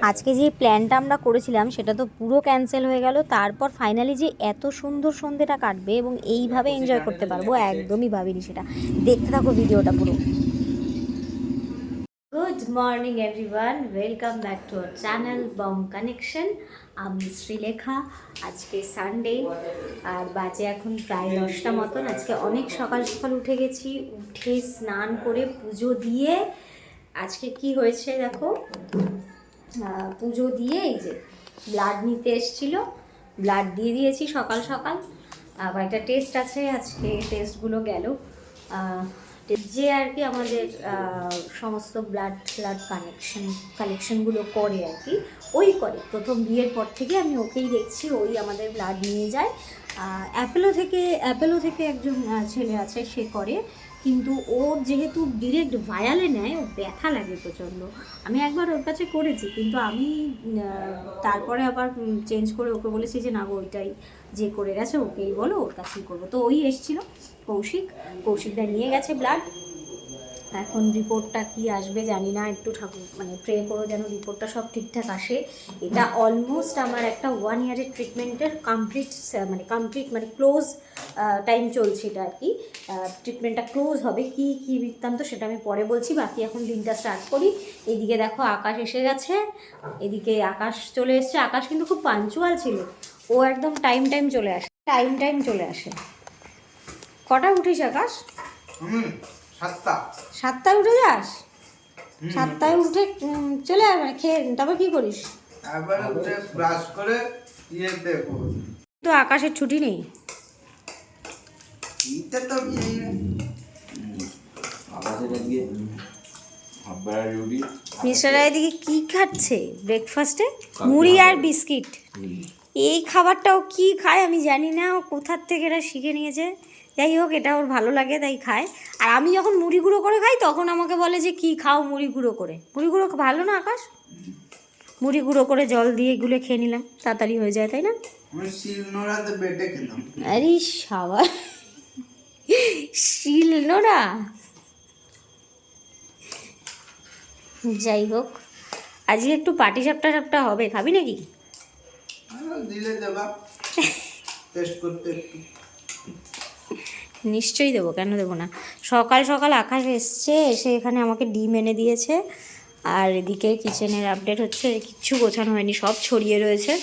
আজকে যে প্ল্যানটা আমরা করেছিলাম সেটা তো পুরো ক্যান্সেল হয়ে গেল। তারপর ফাইনালি যে এত সুন্দর সন্ধ্যেটা কাটবে এবং এইভাবে এনজয় করতে পারবো একদমই ভাবিনি সেটা। দেখতে থাকো ভিডিওটা পুরো। Good morning everyone, welcome back to our channel Bong connection. আমি শ্রীলেখা। আজকে সানডে আর বাজে এখন প্রায় 10টা মতন। আজকে অনেক সকাল সকাল উঠে গেছি, উঠে স্নান করে পুজো দিয়ে আজকে কি হয়েছে দেখো, পুজো দিয়ে এই যে ব্লাড নিতে এসেছিল, ব্লাড দিয়ে দিয়েছি সকাল সকাল। আবার একটা টেস্ট আছে, আজকে টেস্টগুলো গেল। যে আর কি আমাদের সমস্ত ব্লাড কালেকশনগুলো করে আর কি, ওই করে। প্রথম বিয়ের পর থেকে আমি ওকেই দেখছি, ওই আমাদের ব্লাড নিয়ে যায়। অ্যাপেলো থেকে একজন ছেলে আছে, সে করে। কিন্তু ওর যেহেতু ডিরেক্ট ভায়ালে নেয়, ও ব্যথা লাগে প্রচণ্ড। আমি একবার ওর কাছে করেছি, কিন্তু আমি তারপরে আবার চেঞ্জ করে ওকে বলেছি যে না গো, ওইটাই যে করে গেছে ওকেই বলো, ওর কাছেই করবো। তো ওই এসেছিলো কৌশিকদা নিয়ে গেছে ব্লাড। এখন রিপোর্টটা কি আসবে জানি না, একটু ঠাকুর মানে প্রে করো যেন রিপোর্টটা সব ঠিকঠাক আসে। এটা অলমোস্ট আমার একটা 1 ইয়ারের ট্রিটমেন্টের কমপ্লিট মানে ক্লোজ টাইম চলছে এটা আর কি। ট্রিটমেন্টটা ক্লোজ হবে, কি কি বৃত্তান্ত সেটা আমি পরে বলছি। বাকি এখন দিনটা স্টার্ট করি। এইদিকে দেখো আকাশ এসে গেছে, এদিকে আকাশ চলে এসছে। আকাশ কিন্তু খুব পাঞ্চুয়াল ছিল, ও একদম টাইম চলে আসে, টাইম চলে আসে। কটা উঠিস আকাশ? 7টায় উঠে যাস? 7টায় উঠে চলে আয়, মানে খেয়ে তারপর কি করিস? তো আকাশের ছুটি নেই। মিস্টার এদিকে কি খাচ্ছে ব্রেকফাস্টে? মুড়ি আর বিস্কিট। এই খাবারটাও কি খায় আমি জানি না, ও কোথার থেকে এটা শিখে নিয়েছে। যাই হোক, এটা ওর ভালো লাগে তাই খায়। আর আমি যখন মুড়ি গুঁড়ো করে খাই তখন আমাকে বলে যে কি খাও মুড়ি গুঁড়ো করে। মুড়ি গুঁড়ো ভালো না আকাশ? মুড়ি গুঁড়ো করে জল দিয়ে গুলে খেয়ে নিলাম, তাড়াতাড়ি হয়ে যায় তাই না? আরে সাবা, শিলনোড়া। যাই হোক, আজকে একটু পাটি সাপটা হবে, খাবি নাকি? নিশ্চয়ই দেবো, কেন দেবো না। সকাল সকাল আকাশ এসছে, এসে এখানে আমাকে ডিম এনে দিয়েছে। আর এদিকে কিচেনের আপডেট হচ্ছে, কিচ্ছু গোছানো হয়নি, সব ছড়িয়ে রয়েছে।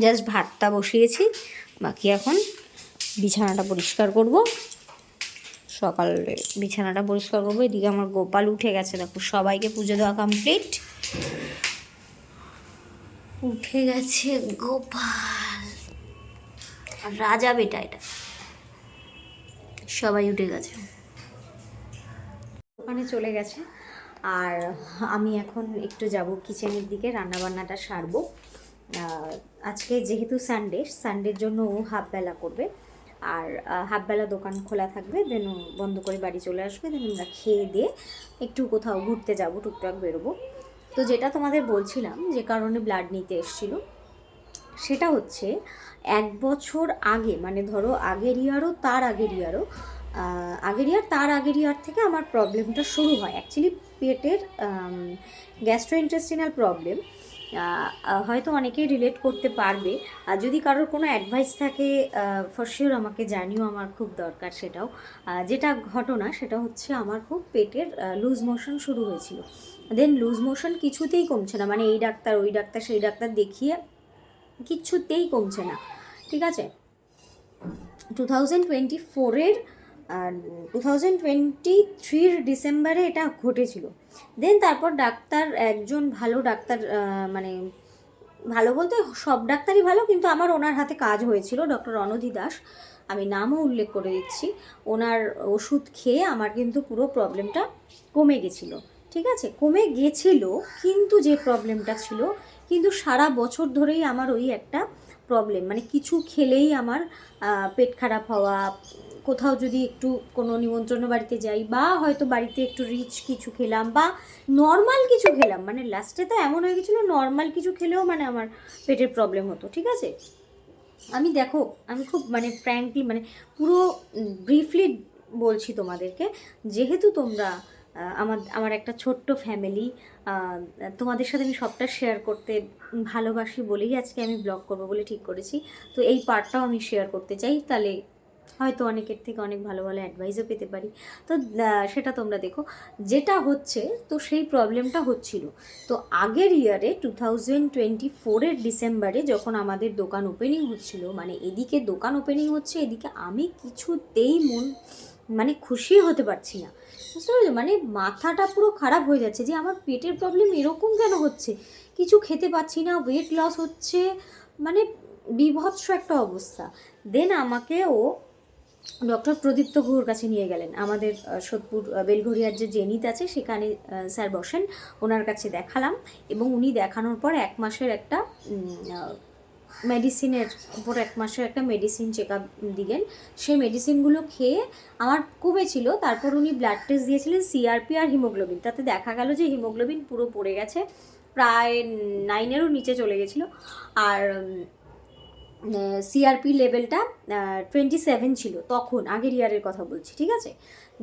জাস্ট ভাতটা বসিয়েছি, বাকি এখন বিছানাটা পরিষ্কার করব। সকালে বিছানাটা পরিষ্কার করবো। এদিকে আমার গোপাল উঠে গেছে, দেখো সবাইকে পুজো দেওয়া কমপ্লিট। উঠে গেছে গোপাল, রাজা বেটা এটা। সবাই উঠে গেছে, ওখানে চলে গেছে। আর আমি এখন একটু যাব কিচেনের দিকে, রান্নাবান্নাটা সারবো। আজকে যেহেতু সানডের জন্য ও হাফবেলা করবে, আর হাফবেলা দোকান খোলা থাকবে। দেন বন্ধ করে বাড়ি চলে আসবে। দেন আমরা খেয়ে দিয়ে একটু কোথাও ঘুরতে যাব, টুকটাক বেরোবো। তো যেটা তোমাদের বলছিলাম, যে কারণে ব্লাড নিতে এসেছিলো, সেটা হচ্ছে 1 বছর আগে, মানে ধরো আগের ইয়ার তার আগের ইয়ার থেকে আমার প্রবলেমটা শুরু হয়। অ্যাকচুয়ালি পেটের গ্যাস্ট্রোইন্টেস্টিনাল প্রবলেম। হয়তো অনেকেই রিলেট করতে পারবে। আর যদি কারোর কোনো অ্যাডভাইস থাকে ফর শিওর আমাকে জানিও, আমার খুব দরকার সেটাও। যেটা ঘটনা সেটা হচ্ছে, আমার খুব পেটের লুজ মোশন শুরু হয়েছিল। দেন লুজ মোশন কিছুতেই কমছে না, মানে এই ডাক্তার ওই ডাক্তার সেই ডাক্তার দেখিয়ে কিচ্ছুতেই কমছে না। ঠিক আছে, 2023 ডিসেম্বরে এটা ঘটেছিল। দেন তারপর একজন ভালো ডাক্তার, মানে ভালো বলতে সব ডাক্তারই ভালো, কিন্তু আমার ওনার হাতে কাজ হয়েছিল, ডক্টর রণধী দাস, আমি নামও উল্লেখ করে দিচ্ছি। ওনার ওষুধ খেয়ে আমার কিন্তু পুরো প্রবলেমটা কমে গেছিলো। ঠিক আছে, কমে গেছিলো, কিন্তু যে প্রবলেমটা ছিল, কিন্তু সারা বছর ধরেই আমার ওই একটা প্রবলেম, মানে কিছু খেলেই আমার পেট খারাপ হওয়া। কোথাও যদি একটু কোনো নিমন্ত্রণ বাড়িতে যাই, বা হয়তো বাড়িতে একটু রিচ কিছু খেলাম, বা নর্মাল কিছু খেলাম, মানে লাস্টে তো এমন হয়ে গেছিলো নর্মাল কিছু খেলেও মানে আমার পেটের প্রবলেম হতো। ঠিক আছে, আমি খুব মানে ফ্র্যাঙ্কলি, মানে পুরো ব্রিফলি বলছি তোমাদেরকে, যেহেতু তোমরা আমার একটা ছোট্ট ফ্যামিলি, তোমাদের সাথে আমি সবটা শেয়ার করতে ভালোবাসি বলেই আজকে আমি ব্লগ করবো বলে ঠিক করেছি। তো এই পার্টটাও আমি শেয়ার করতে চাই, তাহলে হয়তো অনেকের থেকে অনেক ভালো ভালো অ্যাডভাইসও পেতে পারি। তো সেটা তোমরা দেখো যেটা হচ্ছে। তো সেই প্রবলেমটা হচ্ছিল। তো আগের ইয়ারে 2024-এর ডিসেম্বরে যখন আমাদের দোকান ওপেনিং হচ্ছিল, মানে এদিকে দোকান ওপেনিং হচ্ছে, এদিকে আমি কিছুতেই মানে খুশি হতে পারছি না, বুঝতে পারছো? মানে মাথাটা পুরো খারাপ হয়ে যাচ্ছে যে আমার পেটের প্রবলেম এরকম কেন হচ্ছে, কিছু খেতে পাচ্ছি না, ওয়েট লস হচ্ছে, মানে বীভৎস একটা অবস্থা। দেন আমাকে ও ডক্টর প্রদীপ্ত গুহর কাছে নিয়ে গেলেন, আমাদের সোদপুর বেলঘরিয়ার যে জেনিত আছে সেখানে স্যার বসেন, ওনার কাছে দেখালাম। এবং উনি দেখানোর পর 1 মাসের একটা মেডিসিনের উপর 1 মাসের একটা মেডিসিন চেক আপ দিলেন। সেই মেডিসিনগুলো খেয়ে আমার কমেছিল। তারপর উনি ব্লাড টেস্ট দিয়েছিলেন, সিআরপি আর হিমোগ্লোবিন। তাতে দেখা গেল যে হিমোগ্লোবিন পুরো পড়ে গেছে, প্রায় 9-এরও নিচে চলে গেছিলো। আর সিআরপি লেভেলটা 27 ছিল তখন, আগের ইয়ারের কথা বলছি, ঠিক আছে?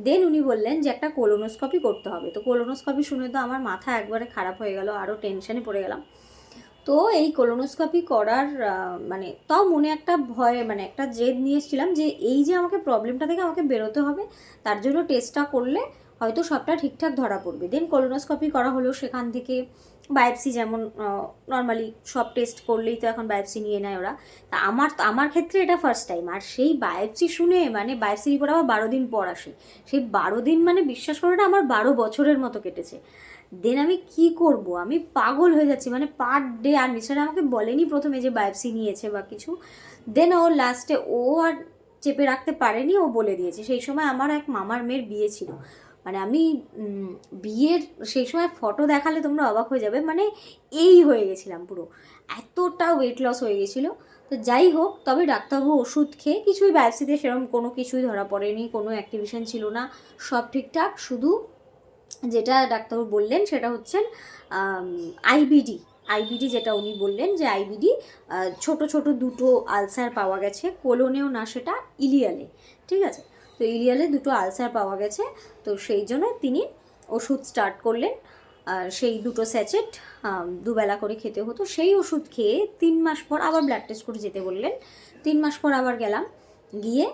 দেন উনি বললেন যে একটা কোলোনোস্কপি করতে হবে। তো কোলোনোস্কপি শুনে তো আমার মাথা একবারে খারাপ হয়ে গেল, আরও টেনশনে পড়ে গেলাম। তো এই কোলোনোস্কপি করার মানে তাও মনে একটা ভয়, মানে একটা জেদ নিয়ে এসেছিলাম যে এই যে আমাকে প্রবলেমটা থেকে আমাকে বেরোতে হবে, তার জন্য টেস্টটা করলে হয়তো সবটা ঠিকঠাক ধরা পড়বে। দেন কোলোনোস্কপি করা হলো, সেখান থেকে বায়োপসি, যেমন নর্মালি সব টেস্ট করলেই তো এখন বায়োপসি নিয়ে নেয় ওরা। তা আমার ক্ষেত্রে এটা ফার্স্ট টাইম। আর সেই বায়োপসি শুনে, মানে বায়োপসি রিপোর্ট আবার 12 দিন পর আসে, সেই 12 দিন মানে বিশ্বাস করাটা আমার 12 বছরের মতো কেটেছে। দেন আমি কি করব, আমি পাগল হয়ে যাচ্ছি, মানে পার ডে। আর মিস্টার আমাকে বলেনি প্রথমে যে বায়োপসি নিয়েছে বা কিছু। দেন ও লাস্টে ও আর চেপে রাখতে পারেনি, ও বলে দিয়েছে। সেই সময় আমার এক মামার মেয়ের বিয়ে ছিল, মানে আমি বিয়ের সেই সময় ফটো দেখালে তোমরা অবাক হয়ে যাবে, মানে এই হয়ে গেছিলাম পুরো, এতটা ওয়েট লস হয়ে গেছিলো। তো যাই হোক, তবে ডাক্তারবাবু ওষুধ খেয়ে কিছুই, বায়োপসিতে সেরকম কোনো কিছুই ধরা পড়েনি, কোনো অ্যাক্টিভেশন ছিল না, সব ঠিকঠাক। শুধু যেটা ডাক্তারবাবু বললেন সেটা হচ্ছেন আইবিডি যেটা উনি বললেন যে আইবিডি, ছোট ছোট দুটো আলসার পাওয়া গেছে, কোলনেও না, সেটা ইলিয়ালে, ঠিক আছে? তো ইলিয়ালে দুটো আলসার পাওয়া গেছে। তো সেই জন্য তিনি ওষুধ স্টার্ট করলেন, সেই দুটো স্যাচেট 2 বেলা করে খেতে হতো। সেই ওষুধ খেয়ে 3 মাস পর আবার ব্লাড টেস্ট করে যেতে বললেন। 3 মাস পর আবার গেলাম, গিয়ে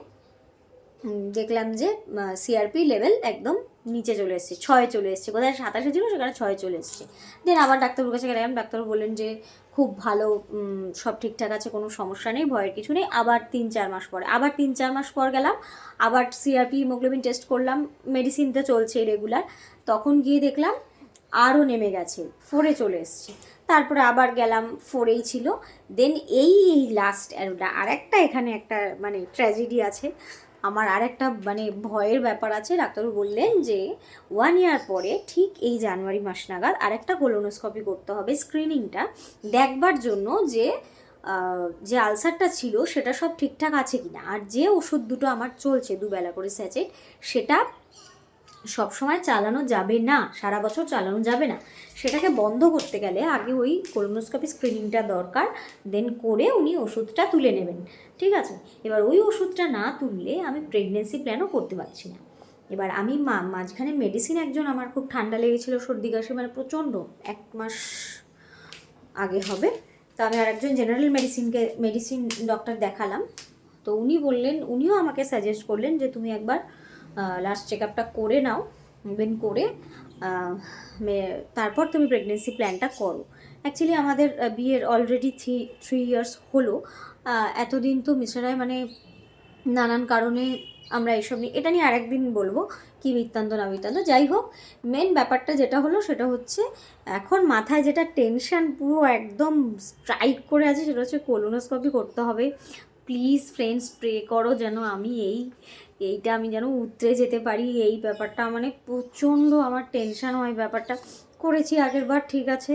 দেখলাম যে সিআরপি লেভেল একদম নিচে চলে এসছে, 6 চলে এসছে, কোথায় 27 ছিল সেখানে 6 চলে এসছে। দেন আবার ডাক্তারবাবুর কাছে গেলাম, ডাক্তারবাবু বললেন যে খুব ভালো, সব ঠিকঠাক আছে, কোনো সমস্যা নেই, ভয়ের কিছু নেই। আবার 3-4 মাস পরে, আবার 3-4 মাস পর গেলাম, আবার সিআরপি হিমোগ্লোবিন টেস্ট করলাম, মেডিসিন তো চলছে রেগুলার। তখন গিয়ে দেখলাম আরও নেমে গেছে, 4-এ চলে এসছে। তারপরে আবার গেলাম, 4-এই ছিল। দেন এই লাস্ট আর একটা, এখানে একটা মানে ট্র্যাজেডি আছে, আমার আর একটা মানে ভয়ের ব্যাপার আছে। ডাক্তারবাবু বললেন যে 1 ইয়ার পরে ঠিক এই জানুয়ারি মাস নাগাদ আরেকটা কোলোনোস্কপি করতে হবে, স্ক্রিনিংটা দেখবার জন্য যে যে আলসারটা ছিল সেটা সব ঠিকঠাক আছে কি না। আর যে ওষুধ দুটো আমার চলছে 2 বেলা করে স্যাচেট, সেটা সবসময় চালানো যাবে না, সারা বছর চালানো যাবে না। সেটাকে বন্ধ করতে গেলে আগে ওই কোলোনোস্কপি স্ক্রিনিংটা দরকার, দেন করে উনি ওষুধটা তুলে নেবেন, ঠিক আছে? এবার ওই ওষুধটা না তুললে আমি প্রেগনেন্সি প্ল্যানও করতে পারছি না। এবার আমি মাঝখানে মেডিসিন, একজন আমার খুব ঠান্ডা লেগেছিলো, সর্দি কাশি, মানে প্রচণ্ড, 1 মাস আগে হবে। তো আমি আরেকজন জেনারেল মেডিসিন ডক্টর দেখালাম। তো উনি বললেন, উনিও আমাকে সাজেস্ট করলেন যে তুমি একবার লাস্ট চেক আপটা করে নাও, দেন করে তারপর তুমি প্রেগনেন্সি প্ল্যানটা করো। অ্যাকচুয়ালি আমাদের বিয়ের অলরেডি 3 ইয়ার্স হলো। এতদিন তো মিস্টারাই মানে নানান কারণে আমরা এসব নিয়ে, এটা নিয়ে আরেকদিন বলবো কি বৃত্তান্ত না বৃত্তান্ত। যাই হোক, মেন ব্যাপারটা যেটা হলো সেটা হচ্ছে এখন মাথায় যেটা টেনশন পুরো একদম স্ট্রাইক করে আছে, সেটা হচ্ছে কোলোনোস্কপি করতে হবে। প্লিজ ফ্রেন্ডস প্রে করো যেন আমি এইটা আমি যেন উতরে যেতে পারি। এই ব্যাপারটা মানে প্রচণ্ড আমার টেনশন হয় ব্যাপারটা। করেছি আগের বার, ঠিক আছে,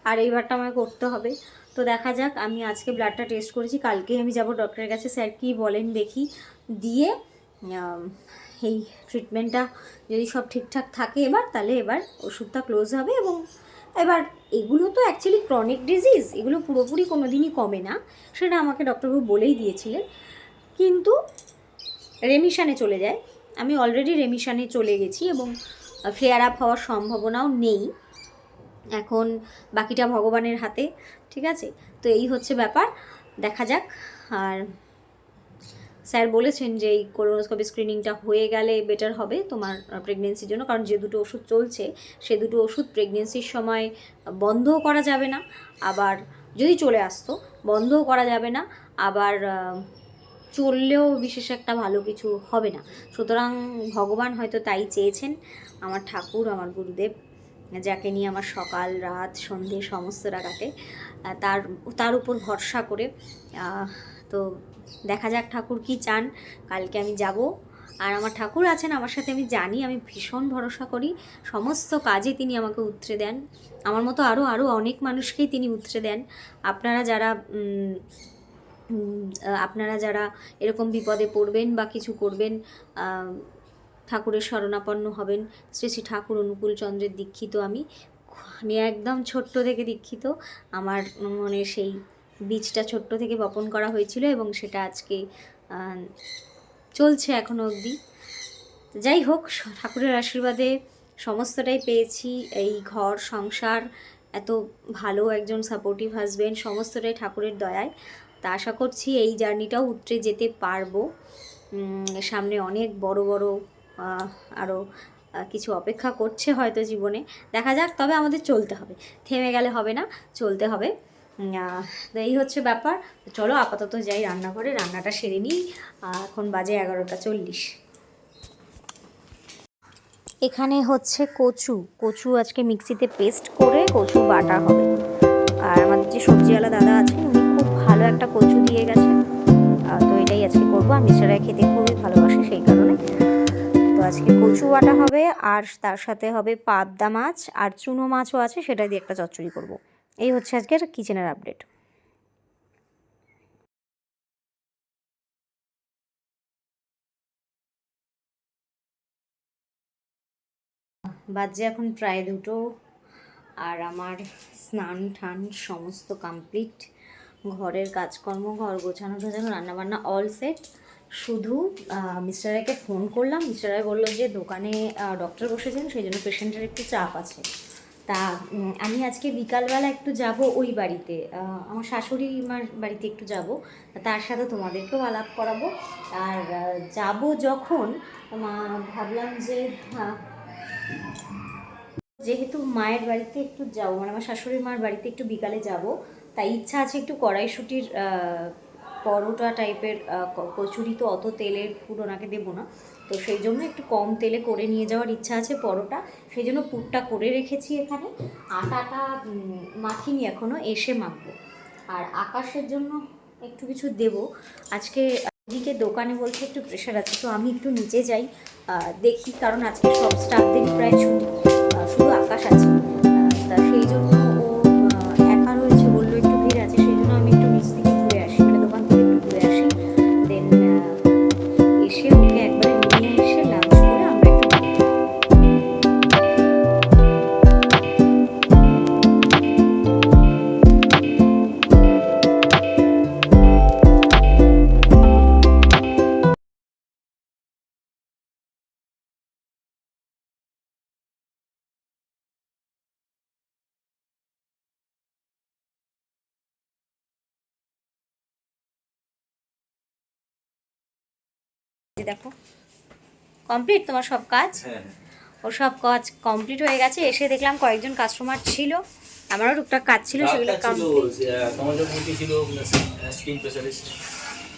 আর এইবারটা আমায় করতে হবে। তো দেখা যাক, আমি আজকে ব্লাডটা টেস্ট করেছি, কালকেই আমি যাব ডক্টরের কাছে, স্যার কী বলেন দেখি। দিয়ে এই ট্রিটমেন্টটা যদি সব ঠিকঠাক থাকে এবার, তাহলে এবার ওষুধটা ক্লোজ হবে। এবং এবার এগুলো তো অ্যাকচুয়ালি ক্রনিক ডিজিজ, এগুলো পুরোপুরি কোনো দিনই কমে না, সেটা আমাকে ডক্টরবাবু বলেই দিয়েছিলেন, কিন্তু রেমিশানে চলে যায়। আমি অলরেডি রেমিশানে চলে গেছি এবং ফ্লেয়ার আপ হওয়ার সম্ভাবনাও নেই। এখন বাকিটা ভগবানের হাতে, ঠিক আছে? তো এই হচ্ছে ব্যাপার, দেখা যাক। আর স্যার বলেছেন যে এই কোলোনোস্কোপি স্ক্রিনিংটা হয়ে গেলে বেটার হবে তোমার প্রেগনেন্সির জন্য, কারণ যে দুটো ওষুধ চলছে সে দুটো ওষুধ প্রেগনেন্সির সময় বন্ধও করা যাবে না, আবার যদি চলে আসতো বন্ধও করা যাবে না, আবার চললেও বিশেষ একটা ভালো কিছু হবে না। সুতরাং ভগবান হয়তো তাই চেয়েছেন, আমার ঠাকুর, আমার গুরুদেব, যাকে নিয়ে আমার সকাল রাত সন্ধে সমস্তটা কাটে, তার তার উপর ভরসা করে। তো দেখা যাক ঠাকুর কি চান। কালকে আমি যাব, আর আমার ঠাকুর আছেন আমার সাথে, আমি জানি, আমি ভীষণ ভরসা করি। সমস্ত কাজে তিনি আমাকে উৎরে দেন, আমার মতো আরও অনেক মানুষকেই তিনি উৎরে দেন। আপনারা যারা এরকম বিপদে পড়বেন বা কিছু করবেন, ঠাকুরের শরণাপন্ন হবেন। শ্রী শ্রী ঠাকুর অনুকূল চন্দ্রের দীক্ষিত আমি একদম ছোট্ট থেকে দীক্ষিত। আমার মনে সেই বীজটা ছোট্ট থেকে বপন করা হয়েছিল এবং সেটা আজকে চলছে এখনও অবধি। যাই হোক, ঠাকুরের আশীর্বাদে সমস্তটাই পেয়েছি, এই ঘর সংসার, এত ভালো একজন সাপোর্টিভ হাজব্যান্ড, সমস্তটাই ঠাকুরের দয়ায়। তা আশা করছি এই জার্নিটাও উতরে যেতে পারবো। সামনে অনেক বড় বড় আরও কিছু অপেক্ষা করছে হয়তো জীবনে, দেখা যাক। তবে আমাদের চলতে হবে, থেমে গেলে হবে না, চলতে হবে। তো এই হচ্ছে ব্যাপার। চলো আপাতত যাই রান্নাঘরে, রান্নাটা সেরে নিই। এখন বাজে 11:40। এখানে হচ্ছে কচু আজকে মিক্সিতে পেস্ট করে কচু বাটা হবে। আর আমাদের যে সবজিওয়ালা দাদা আছেন উনি খুব ভালো একটা কচু দিয়ে গেছেন, তো এটাই আজকে করবো। আমি মিষ্টারা খেতে খুবই ভালোবাসি, সেই কারণে তো আজকে কচু বাটা হবে। আর তার সাথে হবে পাবদা মাছ, আর চুনো মাছও আছে, সেটা দিয়ে একটা চচ্চড়ি করব। এই হচ্ছে আজকের কিচেনের আপডেট। বাজে এখন প্রায় 2টো, আর আমার স্নান টান সমস্ত কমপ্লিট, ঘরের কাজকর্ম, ঘর গোছানো টোছানো, রান্নাবান্না অল সেট। শুধু মিস্টার রায়কে ফোন করলাম, মিস্টার রায় বললো যে দোকানে ডক্টর বসেছেন, সেই জন্য পেশেন্টের একটু চাপ আছে। তা আমি আজকে বিকালবেলা একটু যাব ওই বাড়িতে, আমার শাশুড়ি মার বাড়িতে একটু যাব, তার সাথে তোমাদেরকেও আলাপ করাবো। আর যাব যখন ভাবলাম যে যেহেতু মায়ের বাড়িতে একটু যাবো, মানে আমার শাশুড়ি মার বাড়িতে একটু বিকালে যাব, তাই ইচ্ছা আছে একটু কড়াইশুঁটির পরোটা টাইপের কচুরি, তো অত তেলের ফুড ওনাকে দেবো না, তো সেই জন্য একটু কম তেলে করে নিয়ে যাওয়ার ইচ্ছা আছে পরোটা। সেই জন্য পুরটা করে রেখেছি এখানে, আটাটা মাখিনি এখনও, এসে মাখবো। আর আকাশের জন্য একটু কিছু দেবো আজকে। এদিকে দোকানে বলছে একটু প্রেশার আছে, তো আমি একটু নিচে যাই, দেখি, কারণ আজকে সব স্টাফদের প্রায় ছুটি, শুধু আকাশ আছে। তা সেই জন্য ও একা রয়েছে, বললো একটু ভিড় আছে, সেই জন্য আমি একটু নিচ থেকে ঘুরে আসি, মানে দোকান থেকে একটু ঘুরে আসি। দেন এসে ওকে একবারে নিয়ে এসে লাঞ্চ করে আমরা একটু দেখো কমপ্লিট তোমার সব কাজ। ও সব কাজ কমপ্লিট হয়ে গেছে। এসে দেখলাম কয়েকজন কাস্টমার ছিল, আমারও টুকটাক কাজ ছিল, সেগুলো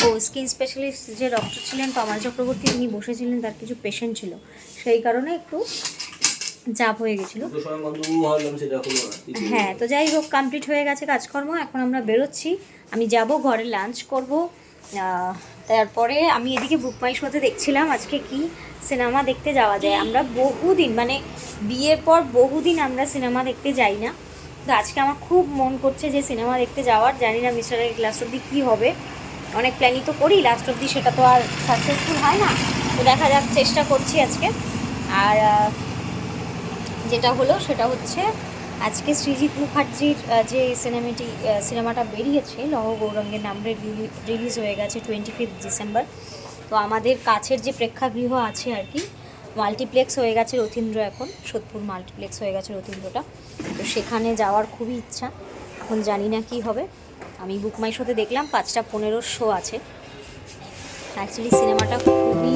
ও স্কিন স্পেশালিস্ট যে ডক্টর ছিলেন তমাল চক্রবর্তী, উনি বসেছিলেন, তার কিছু পেশেন্ট ছিল, সেই কারণে একটু চাপ হয়ে গেছিলো। হ্যাঁ, তো যাই হোক কমপ্লিট হয়ে গেছে কাজকর্ম। এখন আমরা বেরোচ্ছি, আমি যাব ঘরে লাঞ্চ করব। তারপরে আমি এদিকে বুক মাই শোতে দেখছিলাম আজকে কি সিনেমা দেখতে যাওয়া যায়। আমরা বহুদিন, মানে বিয়ের পর বহুদিন আমরা সিনেমা দেখতে যাই না, তো আজকে আমার খুব মন করছে যে সিনেমা দেখতে যাওয়ার। জানি না মিস্টারের লাস্ট অব্দি কী হবে, অনেক প্ল্যানই তো করি, লাস্ট অব্দি সেটা তো আর সাকসেসফুল হয় না, তো দেখা যাক, চেষ্টা করছি আজকে। আর যেটা হলো সেটা হচ্ছে আজকে সৃজিত মুখার্জির যে সিনেমাটা বেরিয়েছে লৌহ গৌরাঙ্গের নামে রিলিজ হয়ে গেছে 25 ডিসেম্বর। তো আমাদের কাছের যে প্রেক্ষাগৃহ আছে আর কি, মাল্টিপ্লেক্স হয়ে গেছে রথীন্দ্র, এখন সোদপুর মাল্টিপ্লেক্স হয়ে গেছে রথীন্দ্রটা। তো সেখানে যাওয়ার খুবই ইচ্ছা, এখন জানি না কি হবে। আমি বুক মাই শোতে দেখলাম 5:15 শো আছে। অ্যাকচুয়ালি সিনেমাটা খুবই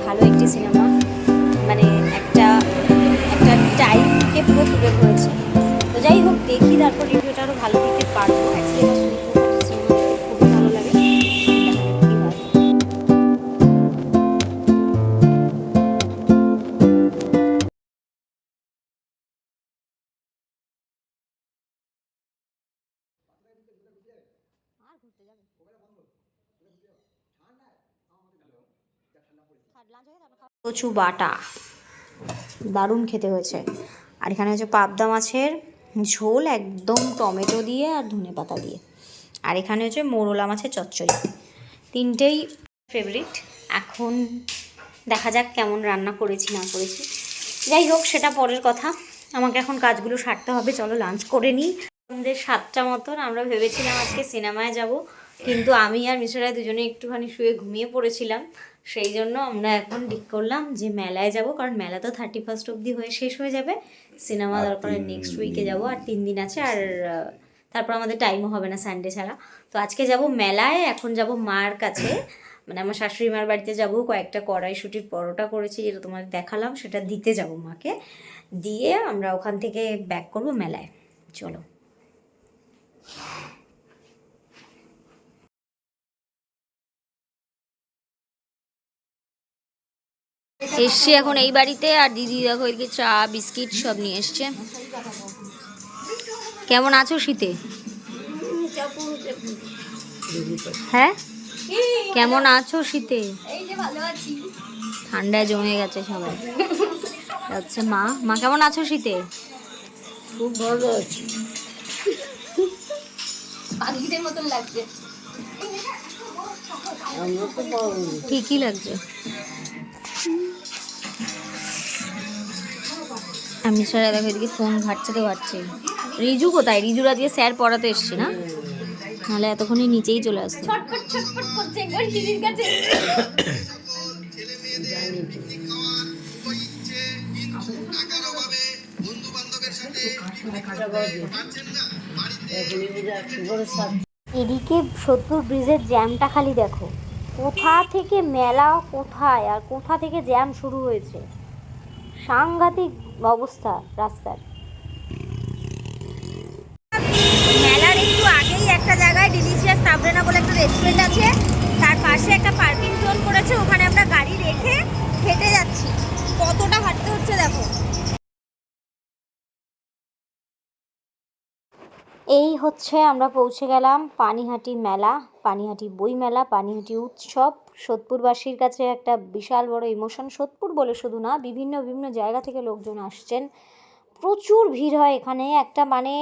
ভালো একটি সিনেমা, মানে একটা একটা টাইমকে পুরো তুলে ধরেছে। তো যাই হোক, দেখি তারপর রিভিউটা আরও ভালো দিতে পারবো। অ্যাকচুয়ালি আমার সিনেমা দেখতে খুবই ভালো লাগে। কচু বাটা দারুণ খেতে হয়েছে। আর এখানে হচ্ছে পাবদা মাছের ঝোল একদম টমেটো দিয়ে আর ধনেপাতা দিয়ে। আর এখানে হচ্ছে মোরলা মাছের চচ্চড়ি। তিনটেই ফেভারিট। এখন দেখা যাক কেমন রান্না করেছি না করেছি। যাই হোক, সেটা পরের কথা। আমাকে এখন কাজগুলো সারতে হবে। চলো লাঞ্চ করে নিই। আমাদের 7টা মতন আমরা ভেবেছিলাম আজকে সিনেমায় যাব, কিন্তু আমি আর মিশরা দুজনে একটুখানি শুয়ে ঘুমিয়ে পড়েছিলাম। সেই জন্য আমরা এখন ঠিক করলাম যে মেলায় যাব, কারণ মেলা তো 31 অবধি হয়ে শেষ হয়ে যাবে। সিনেমা দরকার নেক্সট উইকে যাব, আর 3 দিন আছে। আর তারপর আমাদের টাইমও হবে না সানডে ছাড়া। তো আজকে যাব মেলায়। এখন যাব মার কাছে, মানে আমার শাশুড়ি মার বাড়িতে যাব। কয়েকটা কড়াইশুটির পরোটা করেছি, যেটা তোমাকে দেখালাম, সেটা দিতে যাব মাকে। দিয়ে আমরা ওখান থেকে ব্যাক করব মেলায়। চলো। এসছি এখন এই বাড়িতে, আর দিদি দেখো এদিকে চা বিস্কিট সব নিয়ে এসছে। কেমন আছো শীতে? হ্যাঁ, কেমন আছো শীতে? ঠান্ডায় জমে গেছে সবাই। হচ্ছে মা, মা কেমন আছো শীতে? খুব ভালো আছি। পাখিদের মতন লাগছে। আমরা তো পাবো ঠিকই লাগছে। আমি স্যার দেখো এদিকে ফোন ঘাটছে তো ঘাটছে। রিজু কোথায়? রিজুর আজকে স্যার পড়াতে এসছে না, নাহলে এতক্ষণই নিচেই চলে আসতো। ছটপট ছটপট করছে একবার দিদির কাছে। এদিকে সোদপুর ব্রিজের জ্যামটা খালি দেখো, কোথা থেকে মেলা কোথায় আর কোথা থেকে জ্যাম শুরু হয়েছে। সাংঘাতিক অবস্থা রাস্তার। মেলার একটু আগেই একটা জায়গায় ডিলিশিয়াস সাবরেনা বলে একটা রেস্টুরেন্ট আছে, তার পাশে একটা পার্কিং জোন করেছে। ওখানে আমরা গাড়ি রেখে হেঁটে যাচ্ছি। কতটা হাঁটতে হচ্ছে দেখো। এই হচ্ছে আমরা পৌঁছে গেলাম পানিহাটি মেলা, পানিহাটি বই মেলা, পানিহাটি উৎসব। সোদপুরবাসীর কাছে একটা বিশাল বড় ইমোশন। সোদপুর বলে শুধু না, বিভিন্ন বিভিন্ন জায়গা থেকে লোকজন আসছেন। প্রচুর ভিড় হয় এখানে। একটা মানে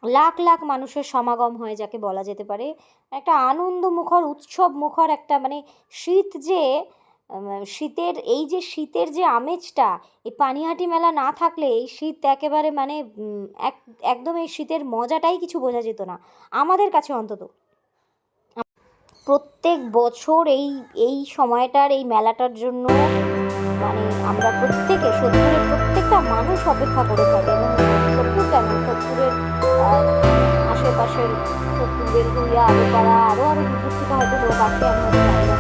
লাখ লাখ মানুষের সমাগম হয়, যাকে বলা যেতে পারে। একটা আনন্দ মুখর, উৎসব মুখর একটা, মানে শীত যে শীতের এই যে শীতের যে আমেজটা, এই পানিহাটি মেলা না থাকলে এই শীত একেবারে মানে একদম এই শীতের মজাটাই কিছু বোঝা যেত না আমাদের কাছে অন্তত। প্রত্যেক বছর এই এই সময়টার, এই মেলাটার জন্য মানে আমরা প্রত্যেকে, সোদপুরের প্রত্যেকটা মানুষ অপেক্ষা করে থাকে। এবং সোদপুর কেন, সোদপুরের আশেপাশের সোদপুর, বেলঘরিয়া, আলুপাড়া, আরও দূর থেকে হয়তো লোক আসে, আমি হয়তো জানি না।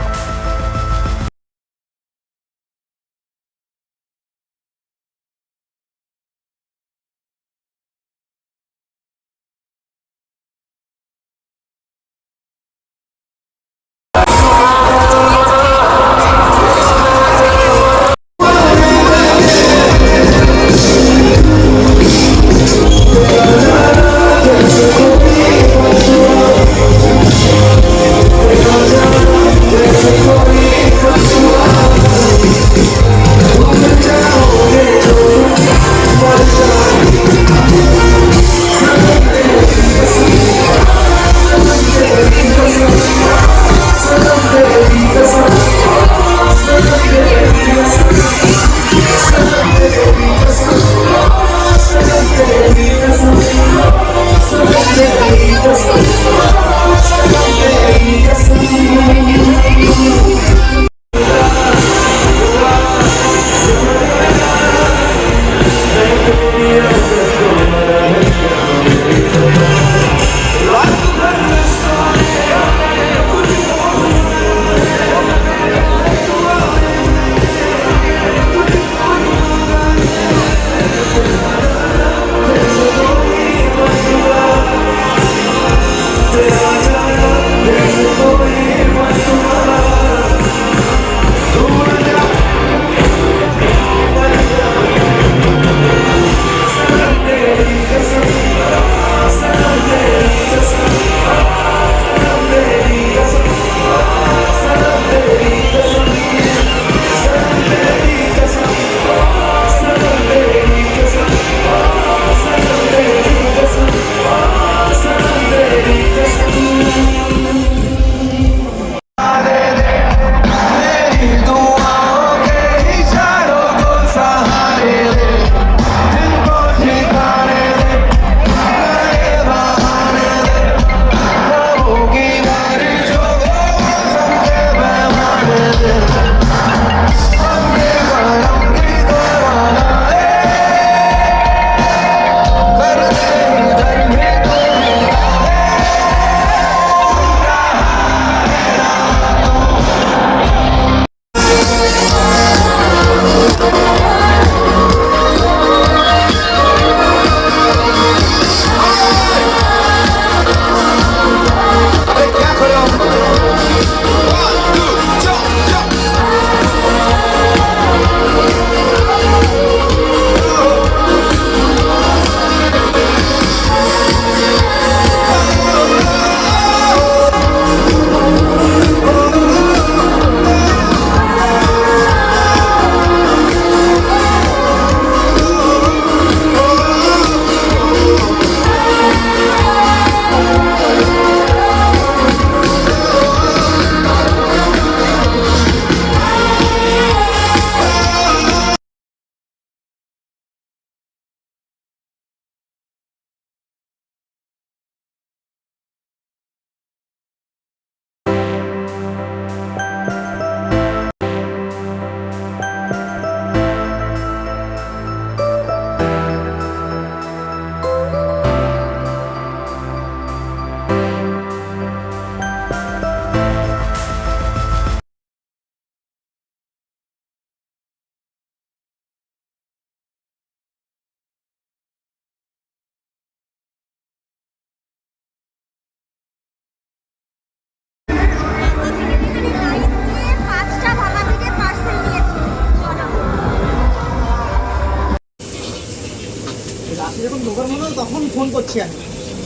রাতে যখন দোকান মনে হলো তখন ফোন করছি আমি,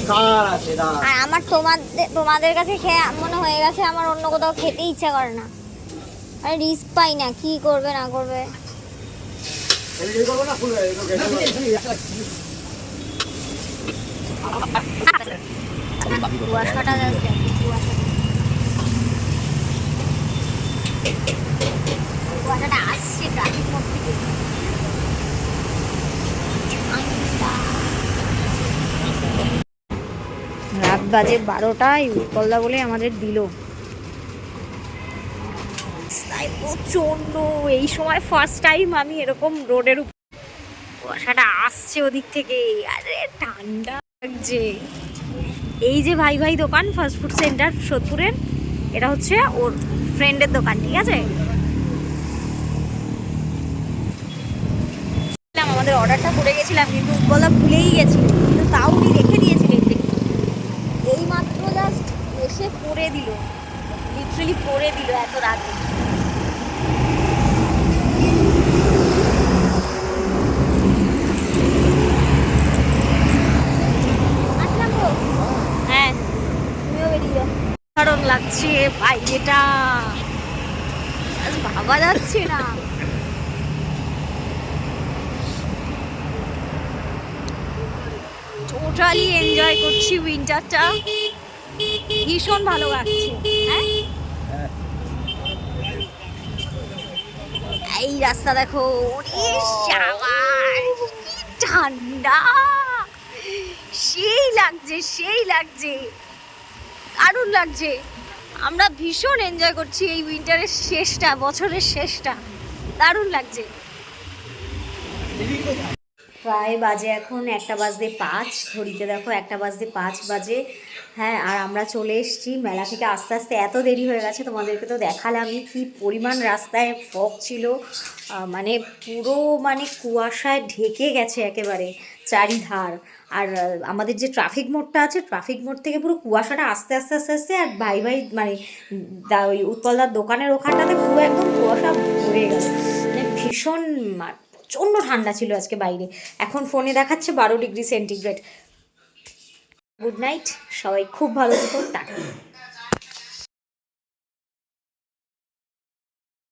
কার আছে দাঁড়া। আর আমার তোমাদের কাছে খেয়ে মনে হয়ে গেছে আমার অন্য কোথাও খেতে ইচ্ছা করে না, আরে রিস্ক পাই না, কি করবে না করবে। আমি রেডি করবো না ফুল কুয়াশাটা যাচ্ছে, কুয়াশাটা আসছে ট্রাফিক মোড় থেকে। রাত বাজে 12টায় উৎপলদা বলে আমাদের দিল। তাই প্রচন্ড, এই সময় ফার্স্ট টাইম আমি এরকম রোডের উপর, কুয়াশাটা আসছে ওদিক থেকে, আরে ঠান্ডা লাগছে। এই যে ভাই ভাই দোকান ফাস্ট ফুড সেন্টার সোদপুরের, এটা হচ্ছে ওর ফ্রেন্ডের দোকান, ঠিক আছে। আমাদের অর্ডারটা করে গেছিলাম কিন্তু উৎপলদা ভুলেই গেছিল, কিন্তু তাও উনি রেখে দিয়েছিলেন। এই মাত্র জাস্ট এসে করে দিল, লিটারালি করে দিল এত রাতে। আসলাম তো, হ্যাঁ তুমিও বেরিয়ে যাও। কারণ লাগছে বাইরেটা, ভাবা যাচ্ছে না। টোটালি এনজয় করছি উইন্টারটা, ভীষণ ভালো লাগছে। হ্যাঁ এই রাস্তা দেখো, ওরে শাবাশ, কি ঠান্ডা, সেই লাগছে সেই লাগছে, দারুণ লাগছে। আমরা ভীষণ এনজয় করছি এই উইন্টারের শেষটা, বছরের শেষটা, দারুণ লাগছে। প্রায় বাজে এখন 1:05, ঘড়িতে দেখো 1:05 বাজে। হ্যাঁ, আর আমরা চলে এসেছি মেলা থেকে আস্তে আস্তে, এত দেরি হয়ে গেছে তোমাদেরকে তো দেখালামই কি পরিমাণ রাস্তায় ফগ ছিল, মানে পুরো মানে কুয়াশায় ঢেকে গেছে একেবারে চারিধার। আর আমাদের যে ট্রাফিক মোড়টা আছে, ট্রাফিক মোড় থেকে পুরো কুয়াশাটা আস্তে আস্তে আস্তে আস্তে, আর ভাই ভাই মানে ওই উৎপলদার দোকানের ওখানটাতে পুরো একদম কুয়াশা ভরে গেল, মানে ভীষণ প্রচণ্ড ঠান্ডা ছিল আজকে বাইরে। এখন ফোনে দেখাচ্ছে 12 ডিগ্রি সেন্টিগ্রেড। গুড নাইট, সবাই খুব ভালো থেকো, টাটা।